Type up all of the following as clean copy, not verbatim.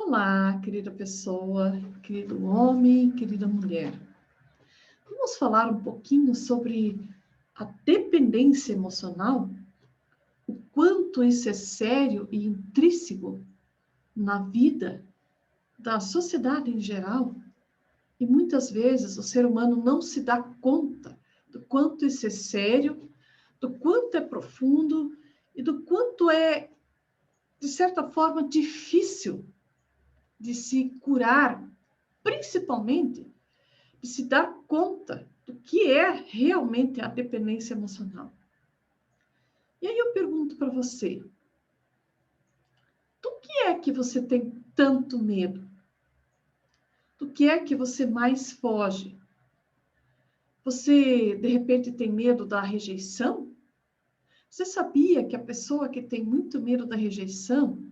Olá, querida pessoa, querido homem, querida mulher. Vamos falar um pouquinho sobre a dependência emocional, o quanto isso é sério e intrínseco na vida da sociedade em geral. E muitas vezes o ser humano não se dá conta do quanto isso é sério, do quanto é profundo e do quanto é, de certa forma, difícil de se curar, principalmente de se dar conta do que é realmente a dependência emocional. E aí eu pergunto para você, do que é que você tem tanto medo? Do que é que você mais foge? Você, de repente, tem medo da rejeição? Você sabia que a pessoa que tem muito medo da rejeição,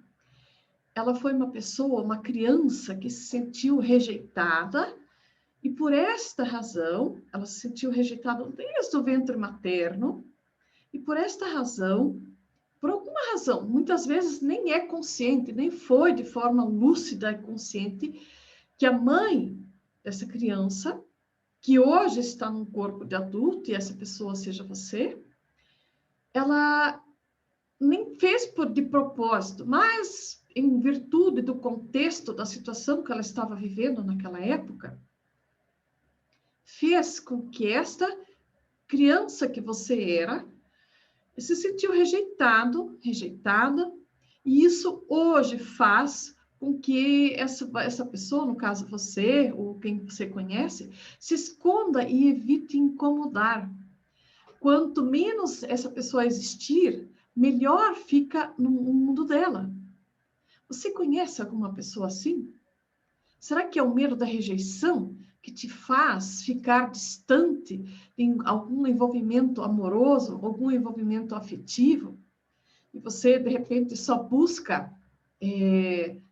ela foi uma pessoa, uma criança que se sentiu rejeitada e por esta razão, ela se sentiu rejeitada desde o ventre materno e por esta razão, por alguma razão, muitas vezes nem é consciente, nem foi de forma lúcida e consciente, que a mãe dessa criança, que hoje está num corpo de adulto, e essa pessoa seja você, ela nem fez de propósito, mas em virtude do contexto, da situação que ela estava vivendo naquela época, fez com que esta criança que você era se sentiu rejeitada, e isso hoje faz com que essa pessoa, no caso você, ou quem você conhece, se esconda e evite incomodar. Quanto menos essa pessoa existir, melhor fica no mundo dela. Você conhece alguma pessoa assim? Será que é o medo da rejeição que te faz ficar distante em algum envolvimento amoroso, algum envolvimento afetivo? E você, de repente, só busca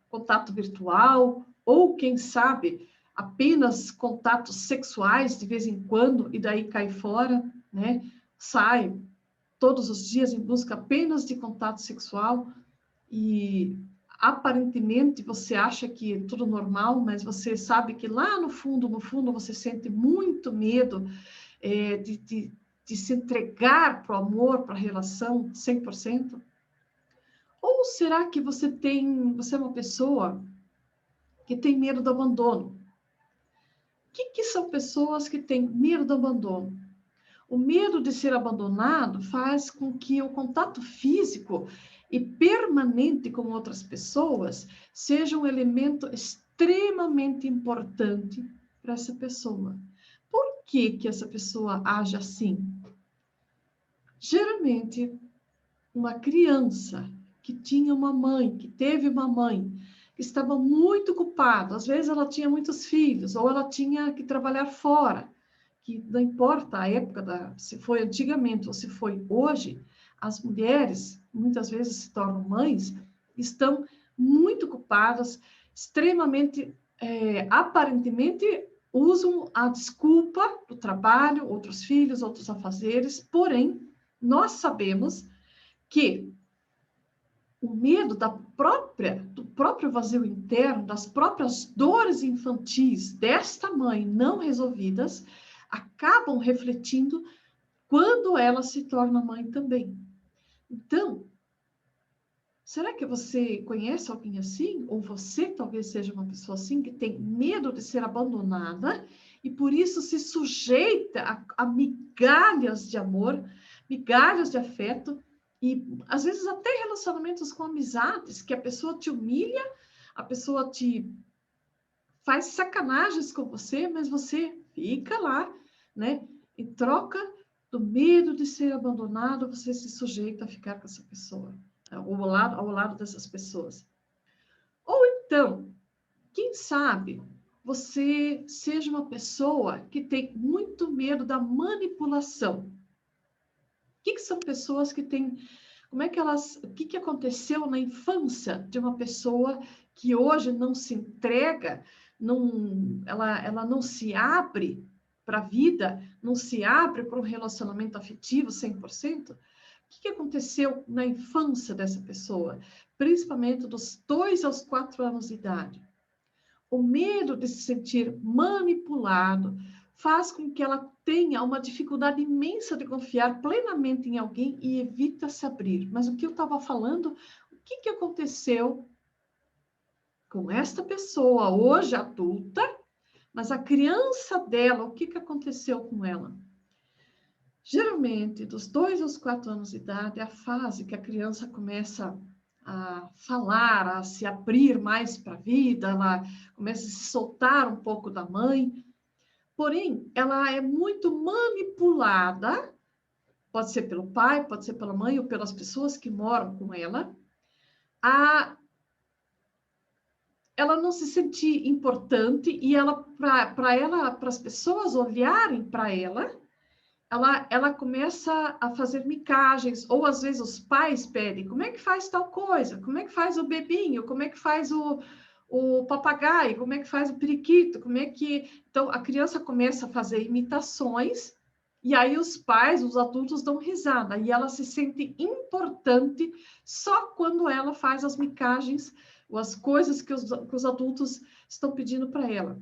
contato virtual, ou, quem sabe, apenas contatos sexuais de vez em quando, e daí cai fora, né? Sai todos os dias em busca apenas de contato sexual, e aparentemente você acha que é tudo normal, mas você sabe que lá no fundo, você sente muito medo de se entregar para o amor, para a relação 100%? Ou será que você é uma pessoa que tem medo do abandono? O que são pessoas que têm medo do abandono? O medo de ser abandonado faz com que o contato físico e permanente com outras pessoas seja um elemento extremamente importante para essa pessoa. Por que essa pessoa age assim? Geralmente, uma criança que tinha uma mãe, que teve uma mãe, que estava muito ocupada, às vezes ela tinha muitos filhos, ou ela tinha que trabalhar fora, que não importa a época, se foi antigamente ou se foi hoje, as mulheres, muitas vezes se tornam mães, estão muito ocupadas, extremamente, aparentemente, usam a desculpa do trabalho, outros filhos, outros afazeres, porém, nós sabemos que o medo do próprio vazio interno, das próprias dores infantis desta mãe não resolvidas, acabam refletindo quando ela se torna mãe também. Então, será que você conhece alguém assim? Ou você talvez seja uma pessoa assim, que tem medo de ser abandonada e por isso se sujeita a migalhas de amor, migalhas de afeto, e às vezes até relacionamentos com amizades, que a pessoa te humilha, a pessoa te faz sacanagens com você, mas você fica lá, né? Em troca do medo de ser abandonado, você se sujeita a ficar com essa pessoa, ao lado dessas pessoas. Ou então, quem sabe você seja uma pessoa que tem muito medo da manipulação. O que são pessoas que têm... Como é que elas... O que aconteceu na infância de uma pessoa que hoje não se entrega, ela não se abre para a vida, não se abre para um relacionamento afetivo 100%? O que aconteceu na infância dessa pessoa, principalmente dos 2 aos 4 anos de idade? O medo de se sentir manipulado faz com que ela tenha uma dificuldade imensa de confiar plenamente em alguém e evita se abrir. Mas o que eu estava falando, o que aconteceu com esta pessoa, hoje adulta, mas a criança dela, o que aconteceu com ela? Geralmente, dos 2 aos 4 anos de idade, é a fase que a criança começa a falar, a se abrir mais para a vida, ela começa a se soltar um pouco da mãe. Porém, ela é muito manipulada, pode ser pelo pai, pode ser pela mãe ou pelas pessoas que moram com ela, ela não se sentir importante e ela, para as pessoas olharem para ela começa a fazer micagens, ou às vezes os pais pedem, como é que faz tal coisa? Como é que faz o bebinho? Como é que faz o papagaio? Como é que faz o periquito? Como é que... Então, a criança começa a fazer imitações, e aí os pais, os adultos dão risada, e ela se sente importante só quando ela faz as micagens, ou as coisas que os adultos estão pedindo para ela.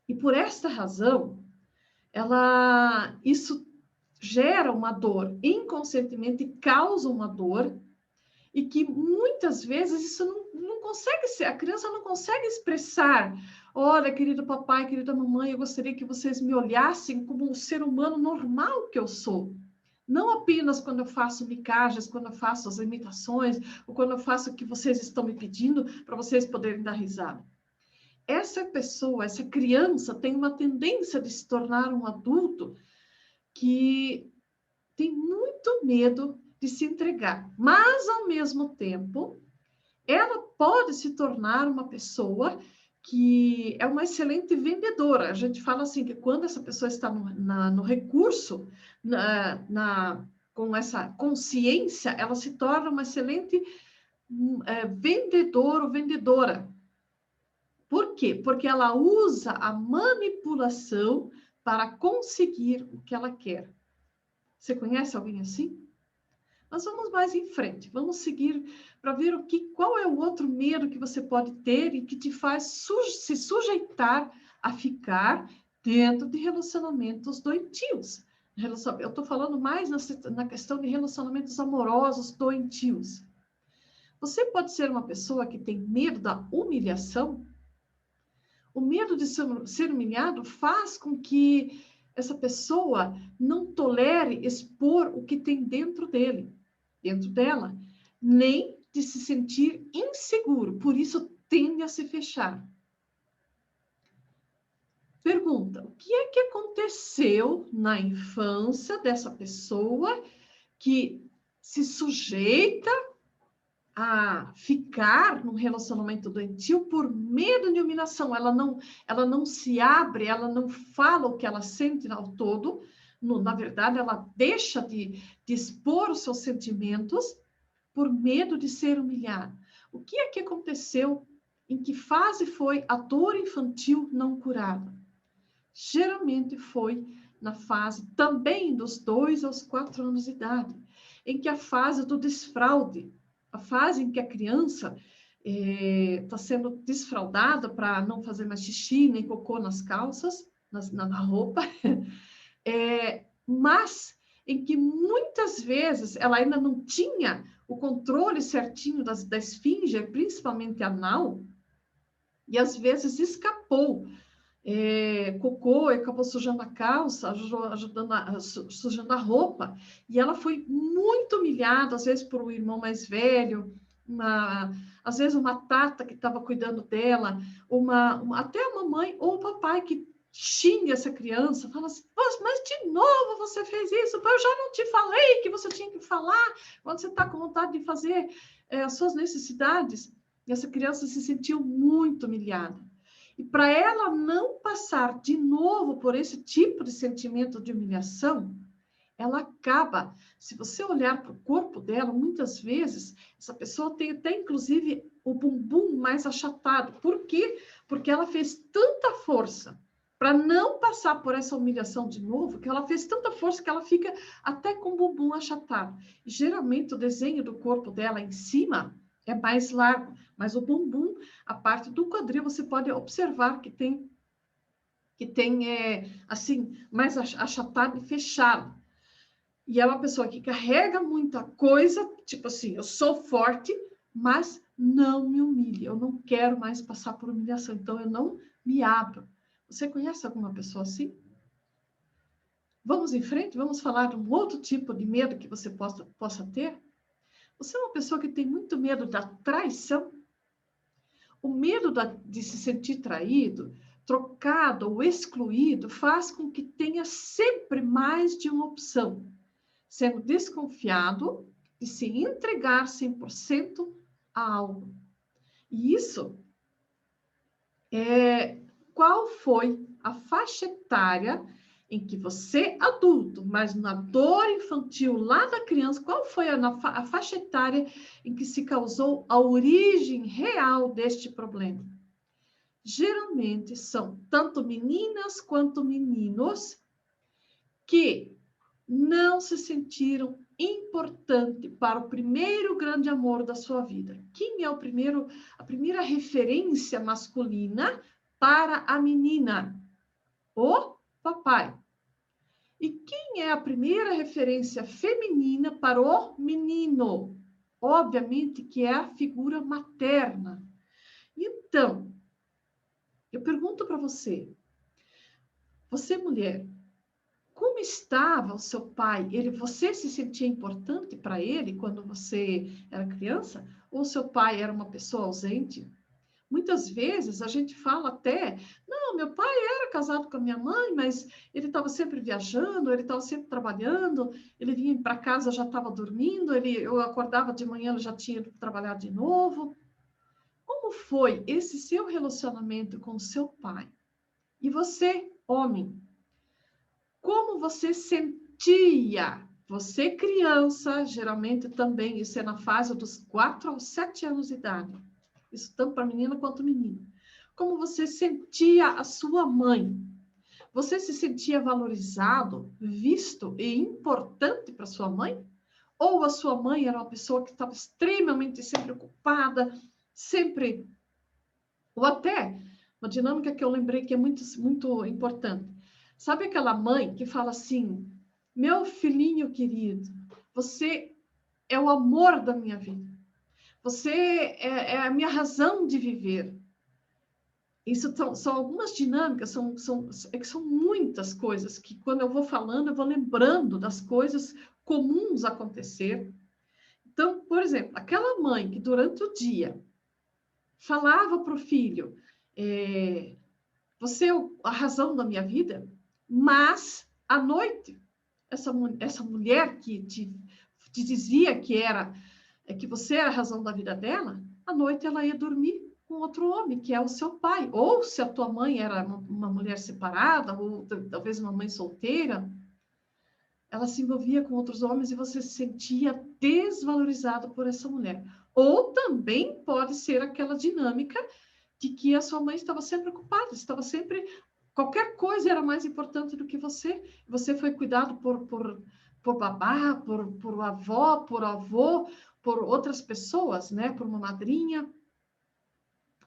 E por esta razão, isso gera uma dor, inconscientemente causa uma dor, e que muitas vezes isso não consegue ser, a criança não consegue expressar, olha, querido papai, querida mamãe, eu gostaria que vocês me olhassem como um ser humano normal que eu sou. Não apenas quando eu faço micagens, quando eu faço as imitações, ou quando eu faço o que vocês estão me pedindo para vocês poderem dar risada. Essa pessoa, essa criança tem uma tendência de se tornar um adulto que tem muito medo de se entregar, mas ao mesmo tempo, ela pode se tornar uma pessoa que é uma excelente vendedora. A gente fala assim que quando essa pessoa está no recurso, com essa consciência, ela se torna uma excelente vendedor ou vendedora. Por quê? Porque ela usa a manipulação para conseguir o que ela quer. Você conhece alguém assim? Mas vamos mais em frente. Vamos seguir para ver qual é o outro medo que você pode ter e que te faz se sujeitar a ficar dentro de relacionamentos doentios. Eu estou falando mais na questão de relacionamentos amorosos doentios. Você pode ser uma pessoa que tem medo da humilhação. O medo de ser humilhado faz com que essa pessoa não tolere expor o que tem dentro dela, nem de se sentir inseguro, por isso tende a se fechar. Pergunta, o que é que aconteceu na infância dessa pessoa que se sujeita a ficar num relacionamento doentio por medo de humilhação? Ela não se abre, ela não fala o que ela sente ao todo. Na verdade, ela deixa de expor os seus sentimentos por medo de ser humilhada. O que é que aconteceu? Em que fase foi a dor infantil não curada? Geralmente foi na fase também dos 2 aos 4 anos de idade, em que a fase do desfraude, a fase em que a criança está sendo desfraudada para não fazer mais xixi nem cocô nas calças, na roupa, mas em que muitas vezes ela ainda não tinha o controle certinho da esfinge, principalmente anal, e às vezes escapou cocô e acabou sujando a calça, sujando a roupa, e ela foi muito humilhada, às vezes por um irmão mais velho, às vezes uma tata que estava cuidando dela, até a mamãe ou o papai que xinga essa criança, fala assim, mas de novo você fez isso, eu já não te falei que você tinha que falar quando você está com vontade de fazer as suas necessidades. E essa criança se sentiu muito humilhada. E para ela não passar de novo por esse tipo de sentimento de humilhação, ela acaba, se você olhar para o corpo dela, muitas vezes, essa pessoa tem até, inclusive, o bumbum mais achatado. Por quê? Porque ela fez tanta força para não passar por essa humilhação de novo, que ela fez tanta força que ela fica até com o bumbum achatado. E, geralmente, o desenho do corpo dela em cima é mais largo, mas o bumbum, a parte do quadril, você pode observar que tem assim, mais achatado e fechado. E é uma pessoa que carrega muita coisa, tipo assim, eu sou forte, mas não me humilhe, eu não quero mais passar por humilhação, então eu não me abro. Você conhece alguma pessoa assim? Vamos em frente, vamos falar de um outro tipo de medo que você possa ter? Você é uma pessoa que tem muito medo da traição? O medo de se sentir traído, trocado ou excluído faz com que tenha sempre mais de uma opção, sendo desconfiado de se entregar 100% a algo. E isso qual foi a faixa etária em que você, adulto, mas na dor infantil lá da criança, qual foi a faixa etária em que se causou a origem real deste problema? Geralmente são tanto meninas quanto meninos que não se sentiram importante para o primeiro grande amor da sua vida. Quem é a primeira referência masculina para a menina? O papai. E quem é a primeira referência feminina para o menino? Obviamente que é a figura materna. Então, eu pergunto para você, mulher, como estava o seu pai? Você se sentia importante para ele quando você era criança? Ou seu pai era uma pessoa ausente? Muitas vezes a gente fala até, não, meu pai era casado com a minha mãe, mas ele estava sempre viajando, ele estava sempre trabalhando, ele vinha para casa, já estava dormindo, eu acordava de manhã, ele já tinha ido trabalhar de novo. Como foi esse seu relacionamento com o seu pai? E você, homem, como você sentia? Você, criança, geralmente também, isso é na fase dos 4 aos 7 anos de idade. Isso tanto para menina quanto menino. Como você sentia a sua mãe? Você se sentia valorizado, visto e importante para sua mãe? Ou a sua mãe era uma pessoa que estava extremamente sempre ocupada, sempre... Ou até, uma dinâmica que eu lembrei que é muito, muito importante. Sabe aquela mãe que fala assim, meu filhinho querido, você é o amor da minha vida. Você é a minha razão de viver. Isso são algumas dinâmicas, são muitas coisas que quando eu vou falando, eu vou lembrando das coisas comuns acontecer. Então, por exemplo, aquela mãe que durante o dia falava para o filho, você é a razão da minha vida, mas à noite, essa mulher que te dizia que você era a razão da vida dela, à noite ela ia dormir com outro homem, que é o seu pai. Ou se a tua mãe era uma mulher separada, ou talvez uma mãe solteira, ela se envolvia com outros homens e você se sentia desvalorizado por essa mulher. Ou também pode ser aquela dinâmica de que a sua mãe estava sempre ocupada, estava sempre... Qualquer coisa era mais importante do que você. Você foi cuidado por babá, por avó, por avô, por outras pessoas, né? Por uma madrinha.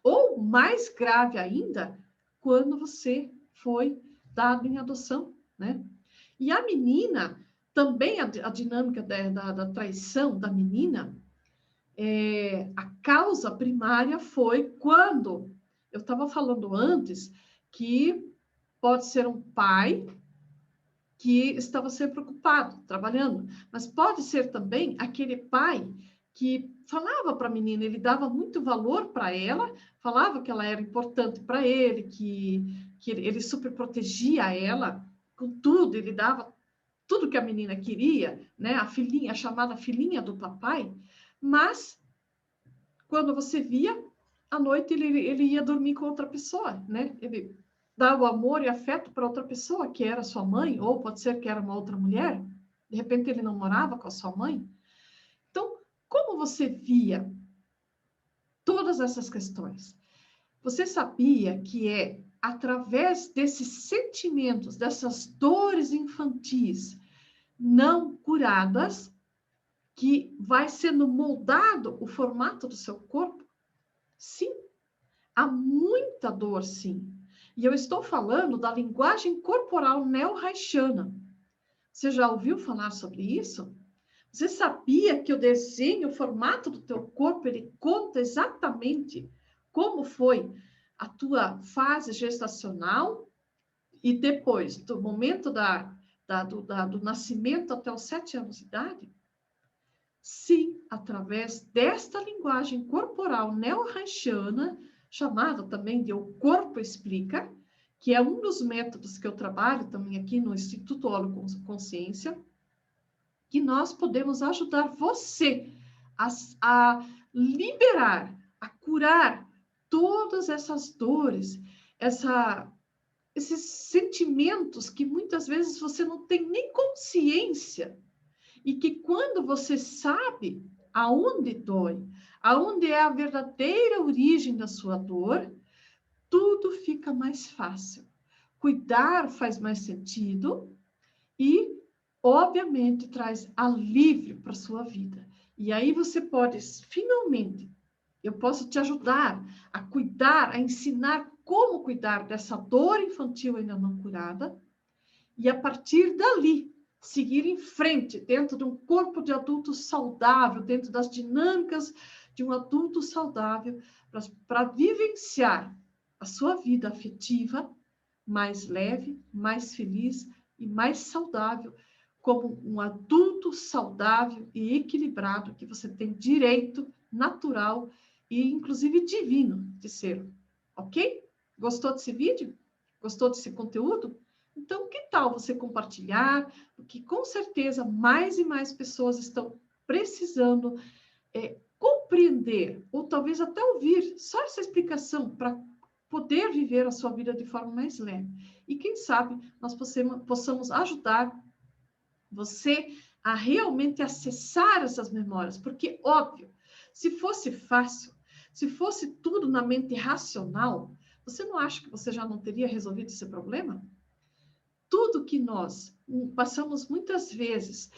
Ou, mais grave ainda, quando você foi dado em adoção, né? E a menina, também a dinâmica da traição da menina, a causa primária foi quando... Eu estava falando antes que pode ser um pai que estava sempre ocupado, trabalhando, mas pode ser também aquele pai que falava para a menina, ele dava muito valor para ela, falava que ela era importante para ele, que ele super protegia ela com tudo, ele dava tudo que a menina queria, né? A filhinha, a chamada filhinha do papai, mas quando você via, à noite ele ia dormir com outra pessoa, né? Ele dava o amor e afeto para outra pessoa, que era sua mãe, ou pode ser que era uma outra mulher. De repente ele não morava com a sua mãe. Então, como você via todas essas questões? Você sabia que através desses sentimentos, dessas dores infantis não curadas, que vai sendo moldado o formato do seu corpo? Sim, há muita dor, sim. E eu estou falando da linguagem corporal neo-haitiana. Você já ouviu falar sobre isso? Você sabia que o desenho, o formato do teu corpo, ele conta exatamente como foi a tua fase gestacional e depois, do momento do nascimento até os 7 anos de idade? Sim, através desta linguagem corporal neo-haitiana, chamada também de O Corpo Explica, que é um dos métodos que eu trabalho também aqui no Instituto Holoconsciência, que nós podemos ajudar você a liberar, a curar todas essas dores, esses sentimentos que muitas vezes você não tem nem consciência. E que quando você sabe aonde dói, aonde é a verdadeira origem da sua dor, tudo fica mais fácil. Cuidar faz mais sentido e, obviamente, traz alívio para a sua vida. E aí você pode, finalmente, eu posso te ajudar a cuidar, a ensinar como cuidar dessa dor infantil ainda não curada, e a partir dali, seguir em frente, dentro de um corpo de adulto saudável, dentro das dinâmicas de um adulto saudável, para vivenciar a sua vida afetiva mais leve, mais feliz e mais saudável, como um adulto saudável e equilibrado que você tem direito natural e, inclusive, divino de ser. Ok? Gostou desse vídeo? Gostou desse conteúdo? Então, que tal você compartilhar? Porque, com certeza, mais e mais pessoas estão precisando compreender, ou talvez até ouvir só essa explicação para poder viver a sua vida de forma mais leve. E quem sabe nós possamos ajudar você a realmente acessar essas memórias. Porque, óbvio, se fosse fácil, se fosse tudo na mente racional, você não acha que você já não teria resolvido esse problema? Tudo que nós passamos muitas vezes,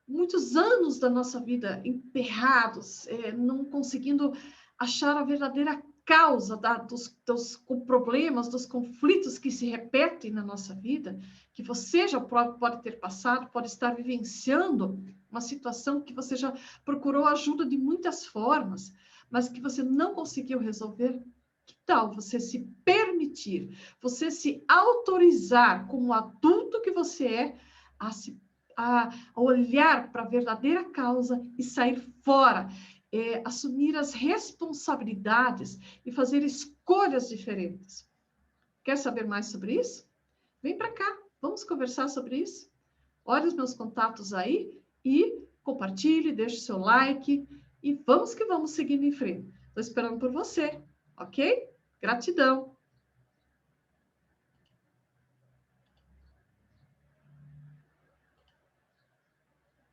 muitos anos da nossa vida emperrados, não conseguindo achar a verdadeira causa dos problemas, dos conflitos que se repetem na nossa vida, que você já pode ter passado, pode estar vivenciando uma situação que você já procurou ajuda de muitas formas, mas que você não conseguiu resolver. Que tal você se permitir, você se autorizar como adulto que você é, a olhar para a verdadeira causa e sair fora, assumir as responsabilidades e fazer escolhas diferentes. Quer saber mais sobre isso? Vem para cá, vamos conversar sobre isso. Olha os meus contatos aí e compartilhe, deixe o seu like e vamos que vamos seguindo em frente. Estou esperando por você, ok? Gratidão!